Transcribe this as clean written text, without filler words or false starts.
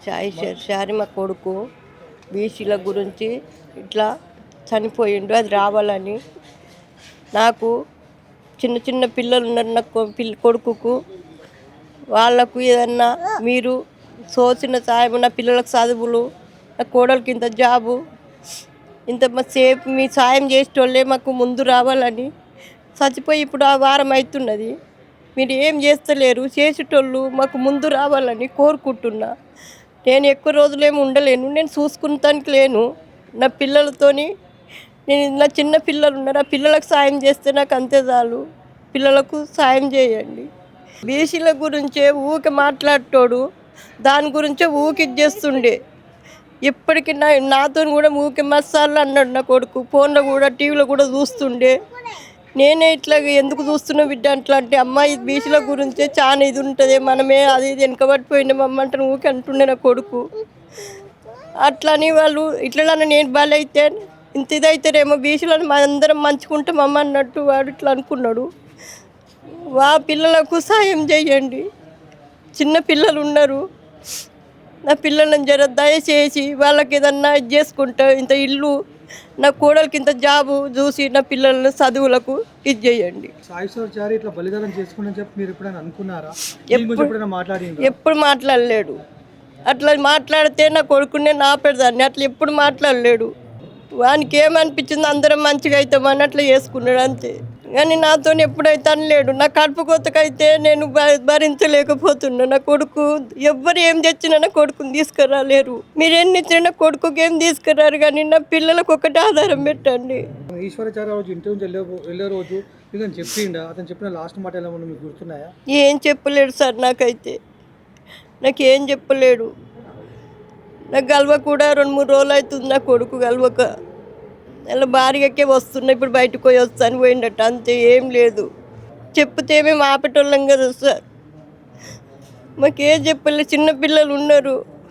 షారి మా కొడుకు బీసీల గురించి ఇట్లా చనిపోయిండు. అది రావాలని నాకు చిన్న చిన్న పిల్లలు ఉన్నారు. నా కొడుకుకు వాళ్ళకు ఏదన్నా మీరు సోచిన సాయం, నా పిల్లలకు చదువులు, నా కోడలికి ఇంత జాబు, ఇంత సేపు మీ సాయం చేసేటోళ్ళే మాకు ముందు రావాలని. చచ్చిపోయి ఇప్పుడు ఆ వారం అవుతున్నది. మీరు ఏం చేస్తలేరు, చేసేటోళ్ళు మాకు ముందు రావాలని కోరుకుంటున్నా. నేను ఎక్కువ రోజులేమి ఉండలేను, నేను చూసుకుంటానికి లేను. నా పిల్లలతోని నా చిన్న పిల్లలు ఉన్నారు, ఆ పిల్లలకు సాయం చేస్తే నాకు అంతే చాలు. పిల్లలకు సాయం చేయండి. బీసీల గురించే ఊకే మాట్లాడతాడు, దాని గురించే ఊకి చేస్తుండే. ఇప్పటికి నాతో కూడా ఊకే మసాలు అన్నాడు నా కొడుకు. ఫోన్లో కూడా టీవీలో కూడా చూస్తుండే. నేనే ఇట్లా ఎందుకు చూస్తున్నావు బిడ్డ అట్లా అంటే, అమ్మాయి బీసీల గురించే చాలా ఇది ఉంటుంది, మనమే అది ఇది వెనకబడిపోయినామమ్మ అంటే ఊకే అంటుండే నా కొడుకు. అట్లని వాళ్ళు ఇట్లా నేను బలైతే ఇంత ఇదైతేనేమో బీసీలను అందరం మంచుకుంటామమ్మ అన్నట్టు వాడు ఇట్లా అనుకున్నాడు. పిల్లలకు సాయం చేయండి. చిన్న పిల్లలు ఉన్నారు, నా పిల్లలను దయచేసి వాళ్ళకి ఏదన్నా ఇది చేసుకుంటా, ఇంత ఇల్లు, నా కోడలికి ఇంత జాబు చూసి నా పిల్లలను చదువులకు ఇది చేయండి. ఎప్పుడు మాట్లాడలేడు. అట్లా మాట్లాడితే నా కొడుకునే నాపెడదాన్ని, అట్లా ఎప్పుడు మాట్లాడలేడు. వానికి ఏమనిపించింది అందరం మంచిగా అవుతామని అట్లా చేసుకున్నాడు అంతే. కానీ నాతో ఎప్పుడైతే అనలేడు. నా కడుపు కొత్తకైతే నేను భరించలేకపోతున్నా. నా కొడుకు ఎవ్వరు ఏం తెచ్చినా నా కొడుకుని తీసుకురాలేరు. మీరు ఎన్ని ఇచ్చినా నా కొడుకుకి ఏం తీసుకురారు, కానీ నా పిల్లలకు ఒకటి ఆధారం పెట్టండి. ఏం చెప్పలేడు సార్, నాకేం చెప్పలేడు. నాకు గల్వ కూడా 2-3 రోజులు అవుతుంది నా కొడుకు గల్వక. అలా భారీగాకే వస్తున్నా, ఇప్పుడు బయటకు పోయి వస్తాను పోయిండట అంతే, ఏం లేదు. చెప్తే మేము ఆపేటోళ్ళం కదా సార్, మాకేం చెప్పలేదు. చిన్న పిల్లలు ఉన్నారు.